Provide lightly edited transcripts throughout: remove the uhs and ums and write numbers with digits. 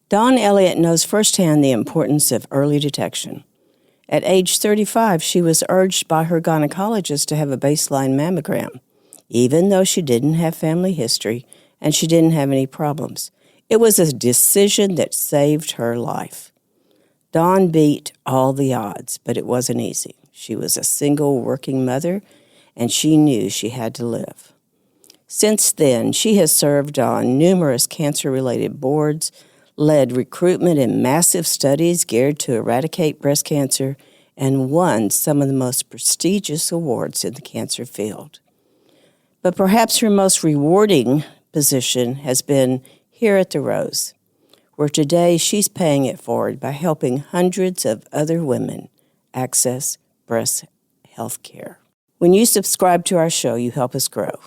Dawn Elliott knows firsthand the importance of early detection. At age 35, she was urged by her gynecologist to have a baseline mammogram, even though she didn't have family history and she didn't have any problems. It was a decision that saved her life. Dawn beat all the odds, but it wasn't easy. She was a single working mother, and she knew she had to live. Since then, she has served on numerous cancer-related boards, led recruitment in massive studies geared to eradicate breast cancer, and won some of the most prestigious awards in the cancer field. But perhaps her most rewarding position has been here at the Rose, where today she's paying it forward by helping hundreds of other women access breast health care. When you subscribe to our show, you help us grow.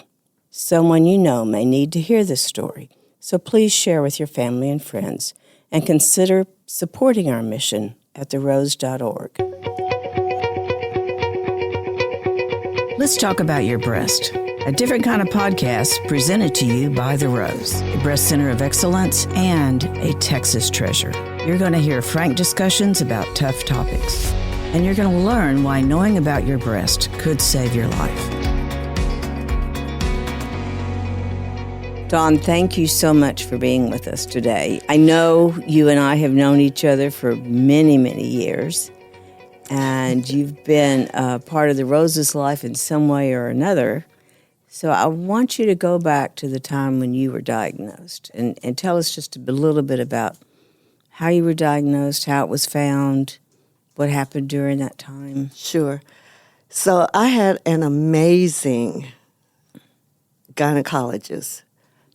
Someone you know may need to hear this story, so please share with your family and friends and consider supporting our mission at therose.org. Let's talk about your breast. A different kind of podcast presented to you by The Rose, a breast center of excellence and a Texas treasure. You're going to hear frank discussions about tough topics, and you're going to learn why knowing about your breast could save your life. Dawn, thank you so much for being with us today. I know you and I have known each other for many, many years, and you've been part of the Rose's life in some way or another. So I want you to go back to the time when you were diagnosed and tell us just a little bit about how you were diagnosed, how it was found, what happened during that time. Sure. So I had an amazing gynecologist,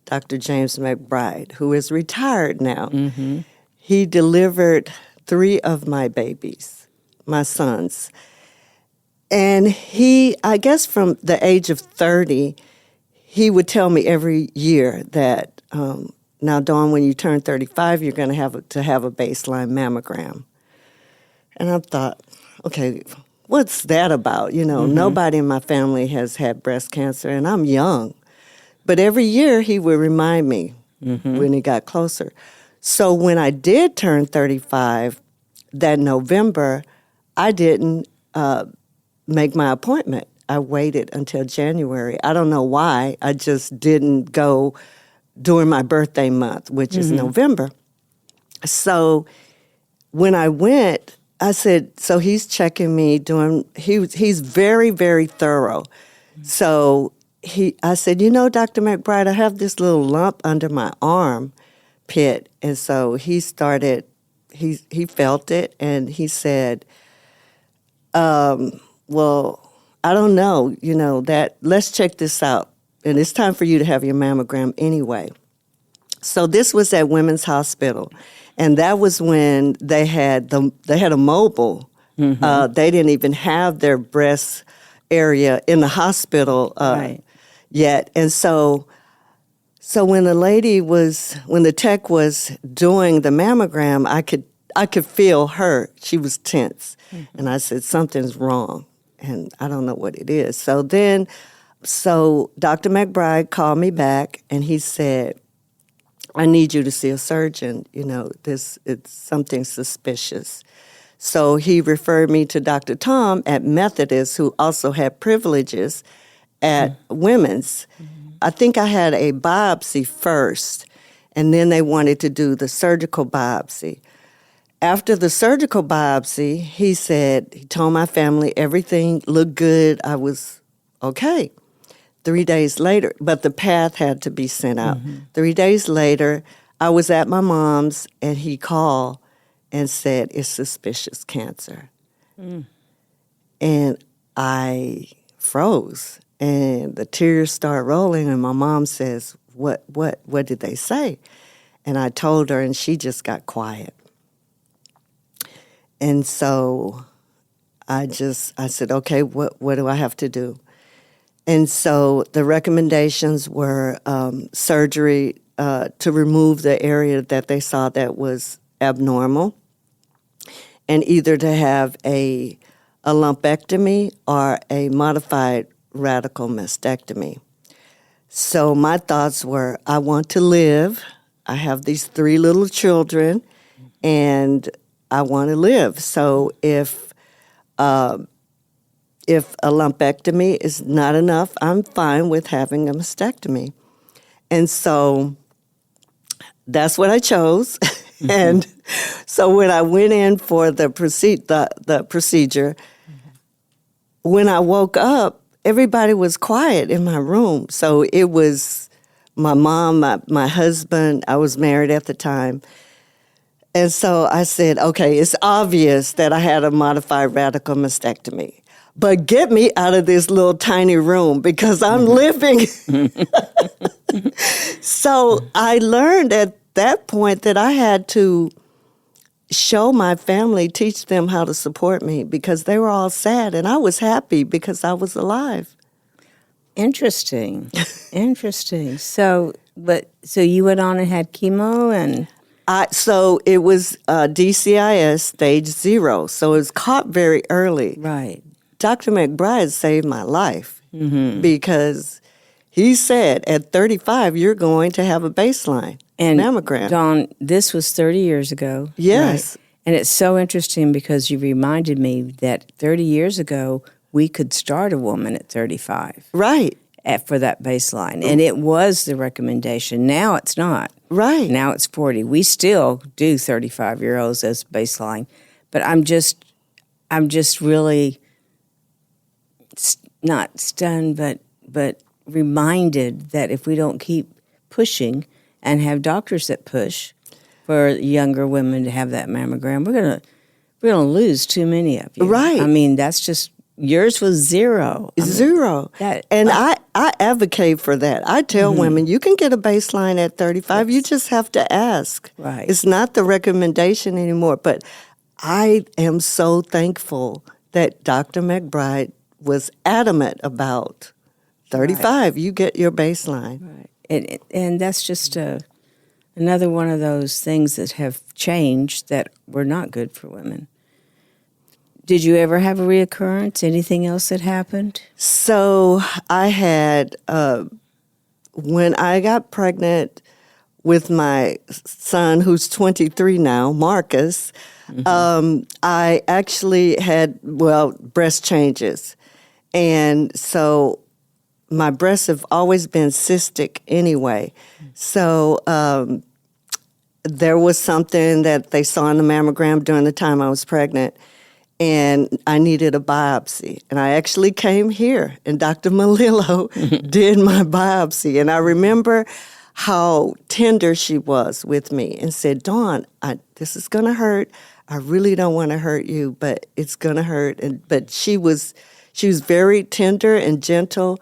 Dr. James McBride, who is retired now. Mm-hmm. He delivered 3 of my babies, my sons. And he, I guess from the age of 30, he would tell me every year that, now, Dawn, when you turn 35, you're going to have a baseline mammogram. And I thought, okay, what's that about? You know, nobody in my family has had breast cancer, and I'm young. But every year he would remind me when he got closer. So when I did turn 35 that November, I didn't make my appointment. I waited until January. I don't know why. I just didn't go during my birthday month, which is November. So when I went, I said, so he's checking me, he's very, very thorough. So I said, you know, Dr. McBride, I have this little lump under my arm pit. And so he started, he felt it, and he said, well, I don't know, you know, let's check this out. And it's time for you to have your mammogram anyway. So this was at Women's Hospital. And that was when they had a mobile. They didn't even have their breast area in the hospital yet. And so when the tech was doing the mammogram, I could feel her. She was tense. And I said, something's wrong, and I don't know what it is. So Dr. McBride called me back, and he said, I need you to see a surgeon. You know, it's something suspicious. So he referred me to Dr. Tom at Methodist, who also had privileges at Women's. I think I had a biopsy first, and then they wanted to do the surgical biopsy. After the surgical biopsy, he told my family everything looked good. I was okay. 3 days later, but the path had to be sent out. 3 days later, I was at my mom's, and he called and said, it's suspicious cancer. And I froze, and the tears started rolling, and my mom says, what did they say? And I told her, and she just got quiet. And so I said, okay, what do I have to do? And so the recommendations were surgery to remove the area that they saw that was abnormal, and either to have a lumpectomy or a modified radical mastectomy. So my thoughts were, I want to live. I have these 3 little children, and I want to live. So if a lumpectomy is not enough, I'm fine with having a mastectomy. And so that's what I chose. And so when I went in for the procedure, when I woke up, everybody was quiet in my room. So it was my mom, my husband. I was married at the time. And so I said, okay, it's obvious that I had a modified radical mastectomy. But get me out of this little tiny room because I'm living. So I learned at that point that I had to show my family, teach them how to support me because they were all sad. And I was happy because I was alive. Interesting. Interesting. So you went on and had chemo and... So it was DCIS stage 0. So it was caught very early. Right. Dr. McBride saved my life because he said at 35, you're going to have a baseline mammogram. Dawn, this was 30 years ago. Yes. Right? And it's so interesting because you reminded me that 30 years ago, we could start a woman at 35. Right. For that baseline. And it was the recommendation. Now it's not. Right. Now it's 40. We still do 35-year-olds as baseline. But I'm just really not stunned, but reminded that if we don't keep pushing and have doctors that push for younger women to have that mammogram, we're gonna lose too many of you. Right. I mean, that's just yours was 0. Zero. I advocate for that. I tell women, you can get a baseline at 35. Yes. You just have to ask. Right. It's not the recommendation anymore. But I am so thankful that Dr. McBride was adamant about 35. Right. You get your baseline. Right. And that's just another one of those things that have changed that were not good for women. Did you ever have a reoccurrence? Anything else that happened? So I had, when I got pregnant with my son, who's 23 now, Marcus, I actually had, breast changes. And so my breasts have always been cystic anyway. So there was something that they saw in the mammogram during the time I was pregnant. And I needed a biopsy. And I actually came here, and Dr. Malillo did my biopsy. And I remember how tender she was with me and said, Dawn, this is going to hurt. I really don't want to hurt you, but it's going to hurt. But she was very tender and gentle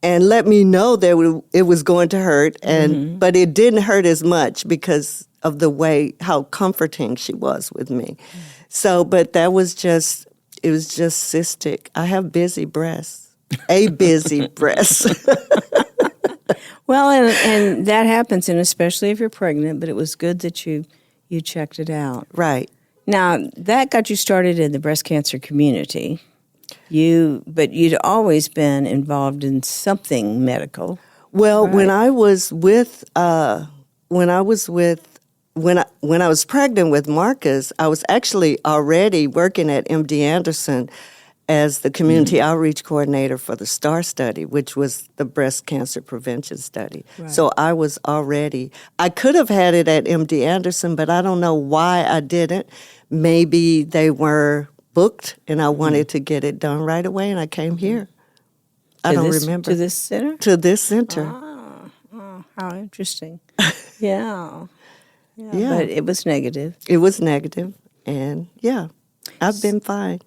and let me know that it was going to hurt. But it didn't hurt as much because of the way, how comforting she was with me. So, but it was just cystic. I have busy breasts, a busy breast. Well, and that happens, and especially if you're pregnant, but it was good that you checked it out. Right. Now, that got you started in the breast cancer community. But you'd always been involved in something medical. Well, right? when I was pregnant with Marcus, I was actually already working at MD Anderson as the community outreach coordinator for the STAR study, which was the breast cancer prevention study. Right. So I could have had it at MD Anderson, but I don't know why I didn't. Maybe they were booked and I wanted to get it done right away, and I came here. I don't remember. To this center? To this center. Oh, how interesting. Yeah. Yeah, but it was negative. It was negative, and I've been fine.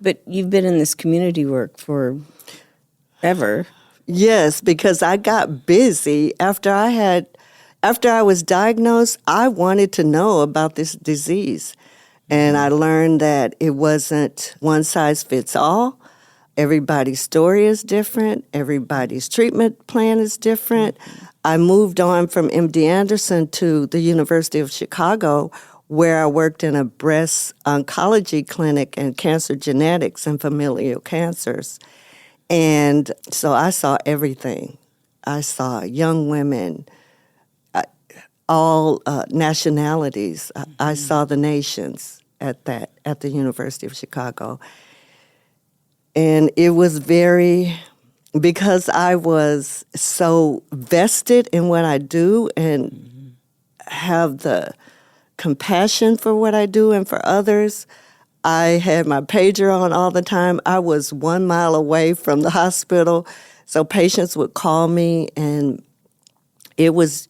But you've been in this community work forever. Yes, because I got busy after I was diagnosed. I wanted to know about this disease, and I learned that it wasn't one size fits all. Everybody's story is different. Everybody's treatment plan is different. I moved on from MD Anderson to the University of Chicago, where I worked in a breast oncology clinic and cancer genetics and familial cancers. And so I saw everything. I saw young women. all nationalities. I saw the nations at the University of Chicago. And it was because I was so vested in what I do and have the compassion for what I do and for others. I had my pager on all the time. I was 1 mile away from the hospital, so patients would call me, and it was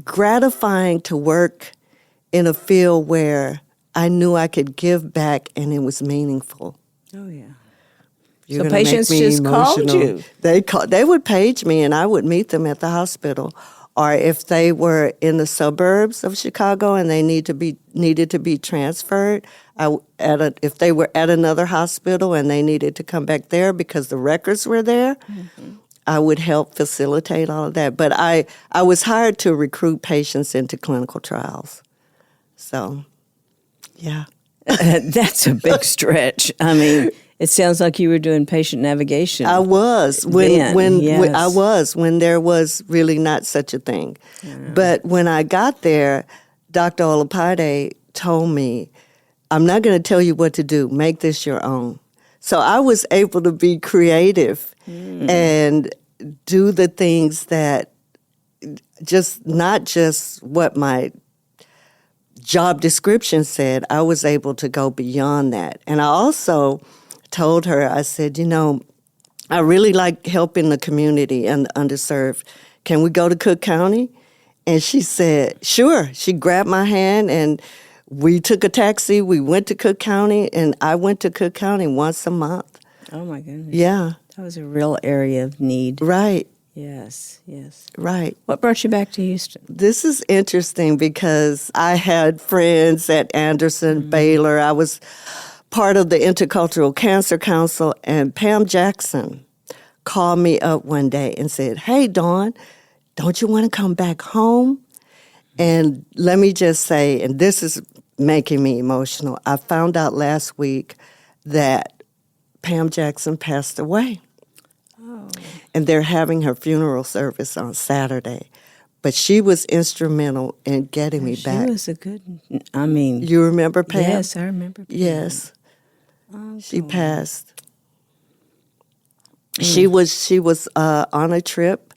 gratifying to work in a field where I knew I could give back and it was meaningful. Oh, yeah. You're So gonna patients make me just called emotional. you. They would page me, and I would meet them at the hospital. Or if they were in the suburbs of Chicago and they needed to be transferred, if they were at another hospital and they needed to come back there because the records were there, I would help facilitate all of that. But I was hired to recruit patients into clinical trials. So, yeah. That's a big stretch. I mean, it sounds like you were doing patient navigation. I was when yes. I was when there was really not such a thing. Yeah. But when I got there, Dr. Olapide told me, "I'm not going to tell you what to do. Make this your own." So I was able to be creative and do the things that not just what my job description said. I was able to go beyond that. And I also told her, I said, I really like helping the community and the underserved. Can we go to Cook County? And she said, sure. She grabbed my hand and we took a taxi. We went to Cook County, and I went to Cook County once a month. Oh, my goodness. Yeah. That was a real area of need. Right. Yes. Right. What brought you back to Houston? This is interesting because I had friends at Anderson, Baylor. I was part of the Intercultural Cancer Council, and Pam Jackson called me up one day and said, "Hey, Dawn, don't you want to come back home?" And let me just say, and this is making me emotional, I found out last week that Pam Jackson passed away. Oh. And they're having her funeral service on Saturday. But she was instrumental in getting me back. She was a good, You remember Pam? Yes, I remember Pam. Yes. Oh, she passed. She was on a trip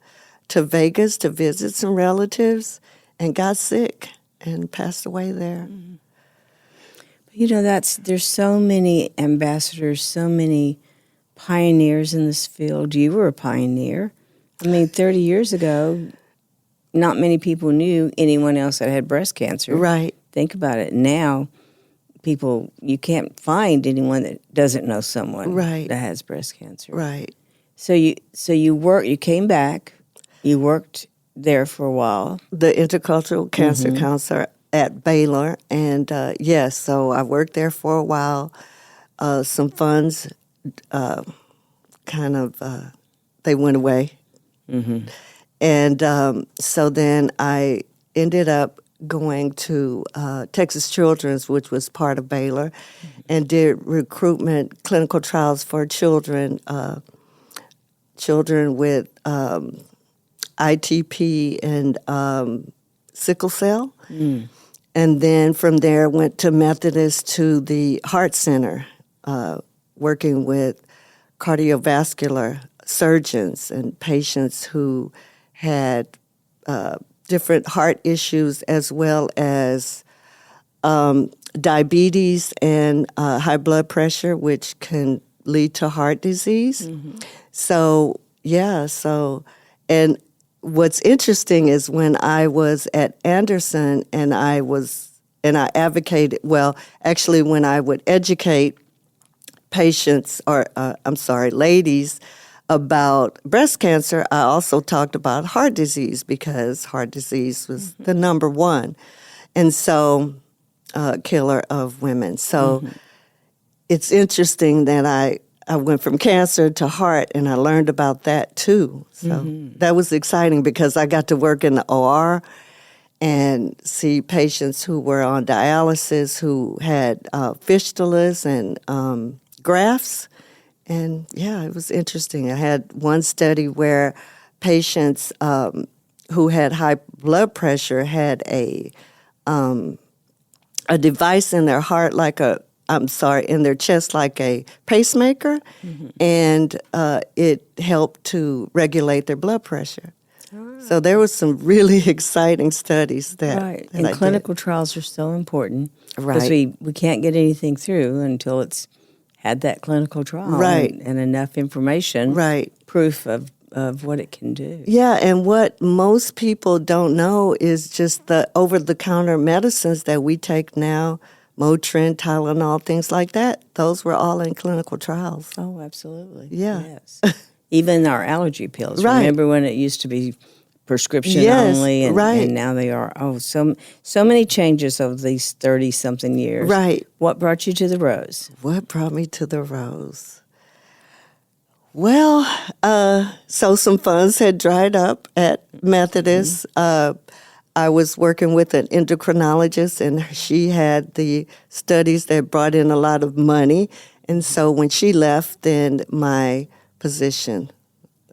to Vegas to visit some relatives and got sick and passed away there. There's so many ambassadors, so many pioneers in this field. You were a pioneer. 30 years ago, not many people knew anyone else that had breast cancer. Right. Think about it. Now, you can't find anyone that doesn't know someone that has breast cancer. Right. So you came back, you worked there for a while. The Intercultural Cancer Council at Baylor, and so I worked there for a while. Some funds they went away. And so then I ended up going to Texas Children's, which was part of Baylor, and did recruitment clinical trials for children with ITP and sickle cell. And then from there went to Methodist to the Heart Center, working with cardiovascular surgeons and patients who had different heart issues as well as diabetes and high blood pressure, which can lead to heart disease. And what's interesting is when I was at Anderson and I advocated, when I would educate ladies about breast cancer, I also talked about heart disease because heart disease was the number one, and so killer of women. So it's interesting that I went from cancer to heart, and I learned about that too. So that was exciting because I got to work in the OR and see patients who were on dialysis, who had fistulas and grafts. And, it was interesting. I had one study where patients who had high blood pressure had a device in their heart in their chest like a pacemaker, and it helped to regulate their blood pressure. So there was some really exciting studies that And I clinical did. trials are so important. Right. Because we can't get anything through until it's had that clinical trial. Right. And enough information. Right. Proof of what it can do. Yeah, and what most people don't know is just the over-the-counter medicines that we take now, Motrin, Tylenol, things like that. Those were all in clinical trials. Oh, absolutely. Yeah. Yes. Even our allergy pills. Right. Remember when it used to be prescription Yes, only, and, right. and now they are. Oh, so many changes over these 30-something years. Right. What brought you to the Rose? What brought me to the Rose? Well, so some funds had dried up at Methodist. I was working with an endocrinologist, and she had the studies that brought in a lot of money. And so when she left, then my position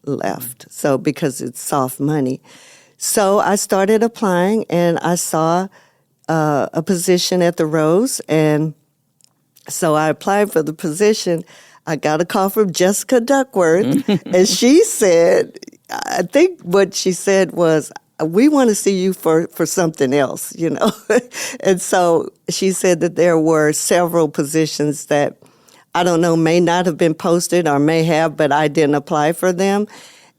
left. So because it's soft money. So I started applying, and I saw a position at the Rose, and so I applied for the position. I got a call from Jessica Duckworth, and she said, I think what she said was, we want to see you for something else, you know. And so she said that there were several positions that, I don't know, may not have been posted or may have, but I didn't apply for them.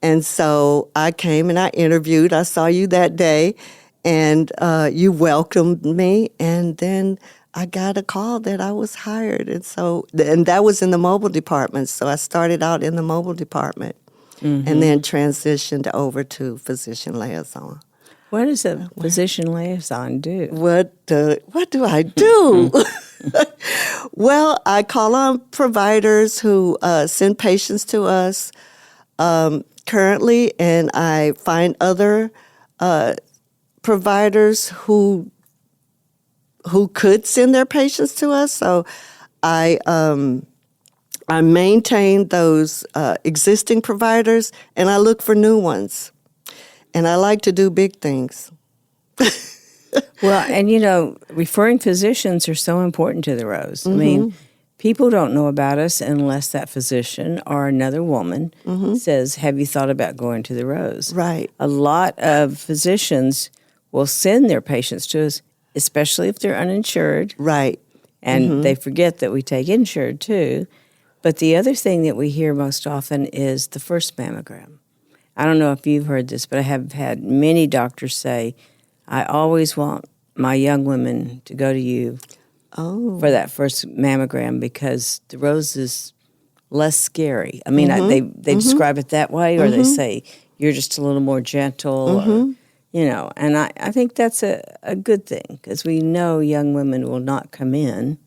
And so I came and I interviewed. I saw you that day, and you welcomed me, and then I got a call that I was hired. And that was in the mobile department. So I started out in the mobile department and then transitioned over to physician liaison. What does a physician liaison do? What do I do? Well, I call on providers who send patients to us currently, and I find other providers who could send their patients to us. So I maintain those existing providers, and I look for new ones. And I like to do big things. Well, and referring physicians are so important to the Rose. I mean, people don't know about us unless that physician or another woman says, have you thought about going to the Rose? Right. A lot of physicians will send their patients to us, especially if they're uninsured. Right. And they forget that we take insured too. But the other thing that we hear most often is the first mammogram. I don't know if you've heard this, but I have had many doctors say, I always want my young women to go to you for that first mammogram because the Rose is less scary. I mean, they describe it that way, or they say you're just a little more gentle, or, and I think that's a good thing because we know young women will not come in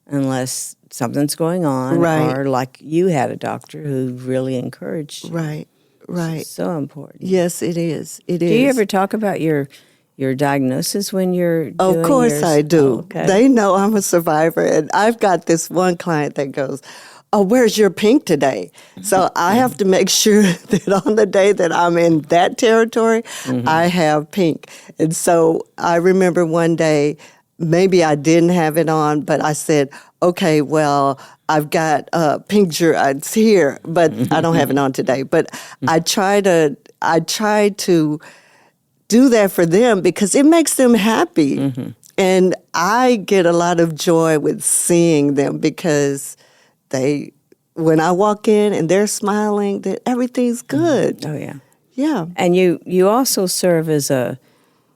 unless something's going on, Right. or like you had a doctor who really encouraged you. Right. Right. So important. Yes, it is. It is. Do you ever talk about your diagnosis when you're doing Of course yours? I do. Oh, okay. They know I'm a survivor, and I've got this one client that goes, oh, where's your pink today? So I have to make sure that on the day that I'm in that territory, I have pink. And so I remember one day, maybe I didn't have it on, but I said, okay, well, I've got pink it's here, but I don't have it on today. But I try to do that for them because it makes them happy. And I get a lot of joy with seeing them because when I walk in and they're smiling, that everything's good. Oh, yeah. Yeah. And you also serve as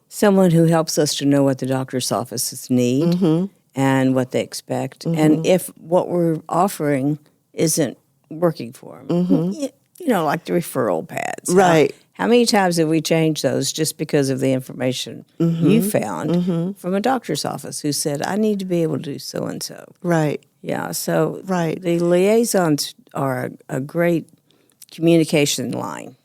someone who helps us to know what the doctor's offices need and what they expect, and if what we're offering isn't working for them. Like the referral pads. Right. How many times have we changed those just because of the information you found from a doctor's office who said, I need to be able to do so-and-so? Right. Yeah, so Right. the liaisons are a great communication line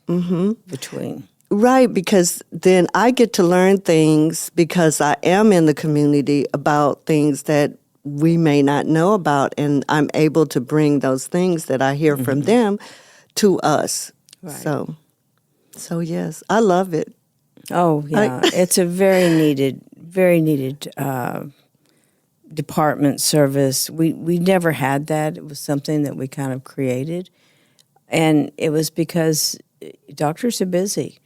between. Right, because then I get to learn things because I am in the community about things that we may not know about, and I'm able to bring those things that I hear from them to us. Right. So yes, I love it. Oh, yeah. It's a very needed department service. We never had that. It was something that we kind of created. And it was because doctors are busy.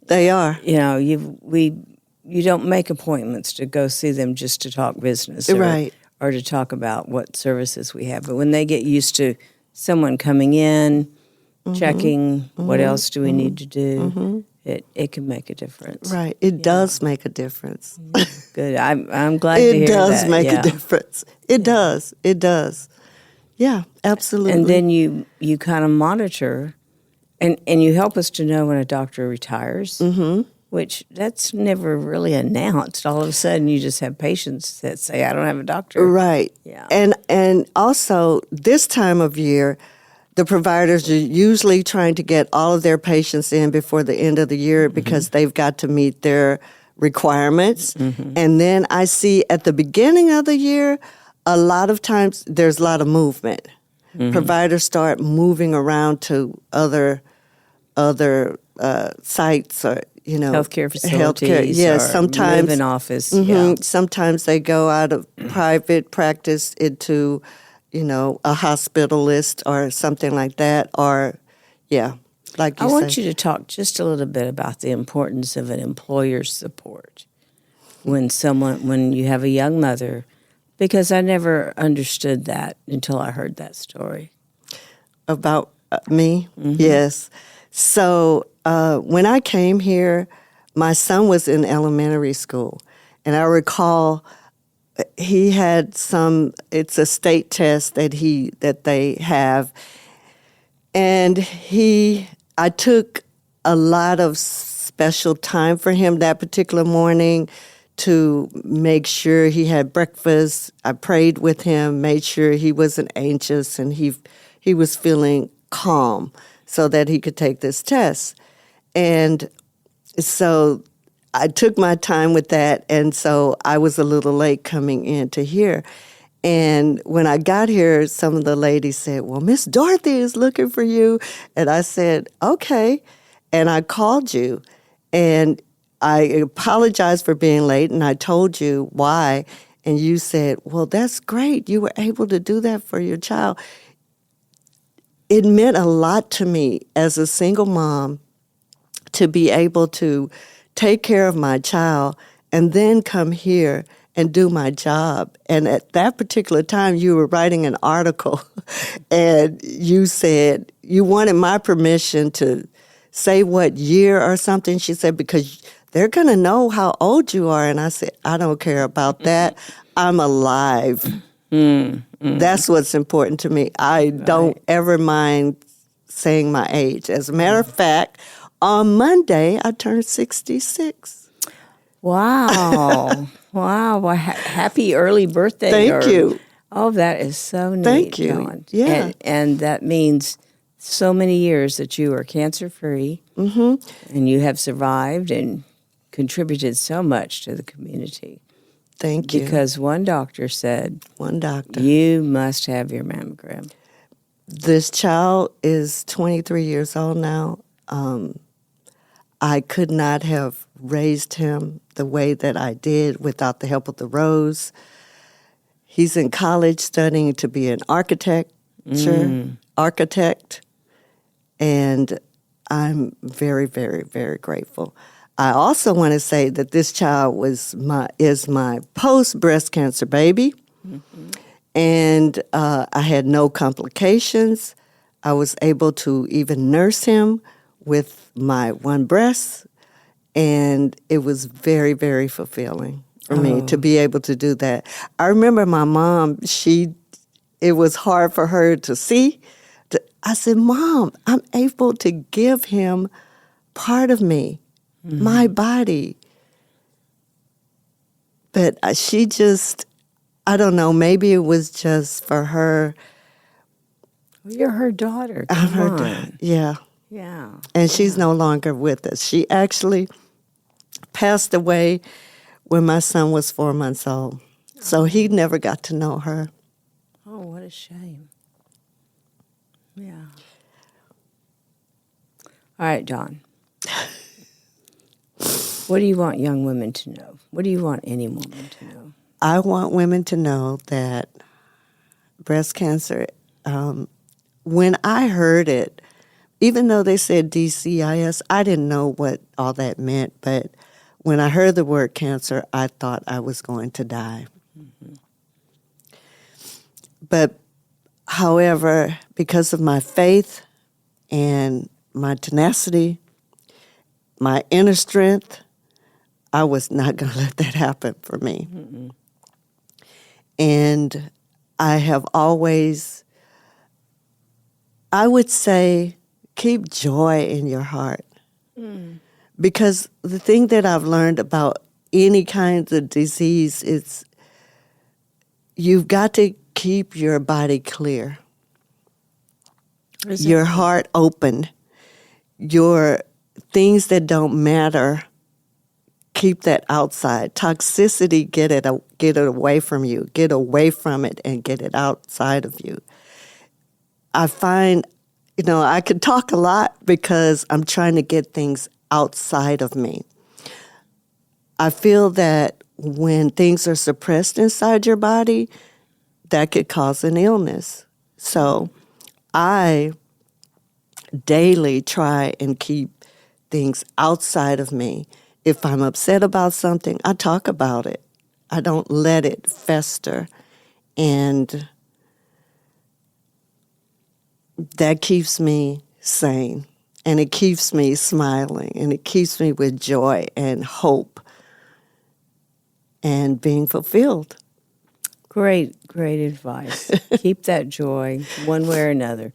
They are. You know, you don't make appointments to go see them just to talk business Right. or to talk about what services we have. But when they get used to someone coming in, checking what else do we need to do, it can make a difference. Right. It does make a difference. Good. I'm glad to hear It does that. make Yeah. a difference. It does. It does. Yeah, absolutely. And then you kind of monitor, and you help us to know when a doctor retires, which that's never really announced. All of a sudden, you just have patients that say, "I don't have a doctor." Right. Yeah. And also this time of year, the providers are usually trying to get all of their patients in before the end of the year because they've got to meet their requirements. And then I see at the beginning of the year, a lot of times there's a lot of movement. Providers start moving around to other sites or Healthcare facilities. Yes, or sometimes live in office. Yeah. Sometimes they go out of private practice into, a hospitalist or something like that. Or, like you I say. want you to talk just a little bit about the importance of an employer's support when you have a young mother, because I never understood that until I heard that story. About me? Yes. So when I came here, my son was in elementary school. And I recall he had it's a state test that they have. And I took a lot of special time for him that particular morning to make sure he had breakfast. I prayed with him, made sure he wasn't anxious and he was feeling calm so that he could take this test. And so I took my time with that, and so I was a little late coming in to here. And when I got here, some of the ladies said, "Well, Miss Dorothy is looking for you." And I said, "Okay." And I called you, and I apologized for being late, and I told you why. And you said, "Well, that's great. You were able to do that for your child." It meant a lot to me as a single mom to be able to take care of my child and then come here and do my job. And at that particular time, you were writing an article, and you said you wanted my permission to say what year or something. She said, because they're going to know how old you are. And I said, I don't care about that. I'm alive. That's what's important to me. I don't ever mind saying my age. As a matter of fact, on Monday, I turned 66. Wow. Wow. Well, happy early birthday. Thank you. Oh, that is so neat. Thank you. Dawn. Yeah. And that means so many years that you are cancer-free and you have survived and contributed so much to the community. Thank you. Because one doctor said, you must have your mammogram. This child is 23 years old now. I could not have raised him the way that I did without the help of the Rose. He's in college studying to be an architect, and I'm very, very, very grateful. I also want to say that this child is my post-breast cancer baby, and I had no complications. I was able to even nurse him with my one breast, and it was very, very fulfilling for me to be able to do that. I remember my mom, it was hard for her to see. I said, "Mom, I'm able to give him part of me, my body." But she just, I don't know, maybe it was just for her. Well, you're her daughter. I'm Come her on. Yeah. Yeah. And she's no longer with us. She actually passed away when my son was 4 months old. So he never got to know her. Oh, what a shame. Yeah. All right, Dawn. What do you want young women to know? What do you want any woman to know? I want women to know that breast cancer, when I heard it, even though they said DCIS, I didn't know what all that meant. But when I heard the word cancer, I thought I was going to die. Mm-hmm. But however, because of my faith and my tenacity, my inner strength, I was not going to let that happen for me. Mm-mm. And I have always, I would say, keep joy in your heart. Mm. Because the thing that I've learned about any kind of disease is you've got to keep your body clear, your heart open, your things that don't matter, keep that outside. Toxicity, get it away from you. Get away from it and get it outside of you. I find, I could talk a lot because I'm trying to get things outside of me. I feel that when things are suppressed inside your body, that could cause an illness. So I daily try and keep things outside of me. If I'm upset about something, I talk about it. I don't let it fester. And that keeps me sane. And it keeps me smiling. And it keeps me with joy and hope and being fulfilled. Great advice. Keep that joy one way or another.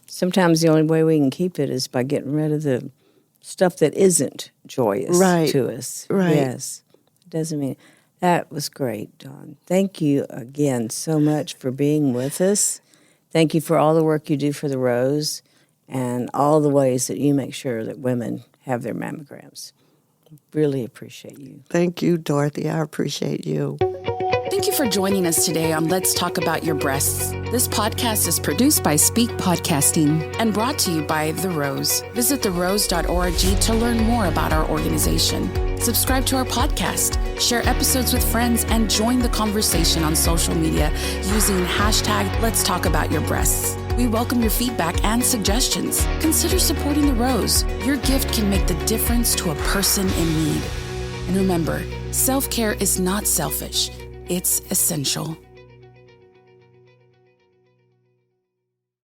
Sometimes the only way we can keep it is by getting rid of the stuff that isn't joyous to us. Right. Yes. Doesn't mean. That was great, Dawn. Thank you again so much for being with us. Thank you for all the work you do for the Rose and all the ways that you make sure that women have their mammograms. Really appreciate you. Thank you, Dorothy. I appreciate you. Thank you for joining us today on Let's Talk About Your Breasts. This podcast is produced by Speak Podcasting and brought to you by The Rose. Visit therose.org to learn more about our organization. Subscribe to our podcast, share episodes with friends, and join the conversation on social media using hashtag Let's Talk About Your Breasts. We welcome your feedback and suggestions. Consider supporting The Rose. Your gift can make the difference to a person in need. And remember, self-care is not selfish. It's essential.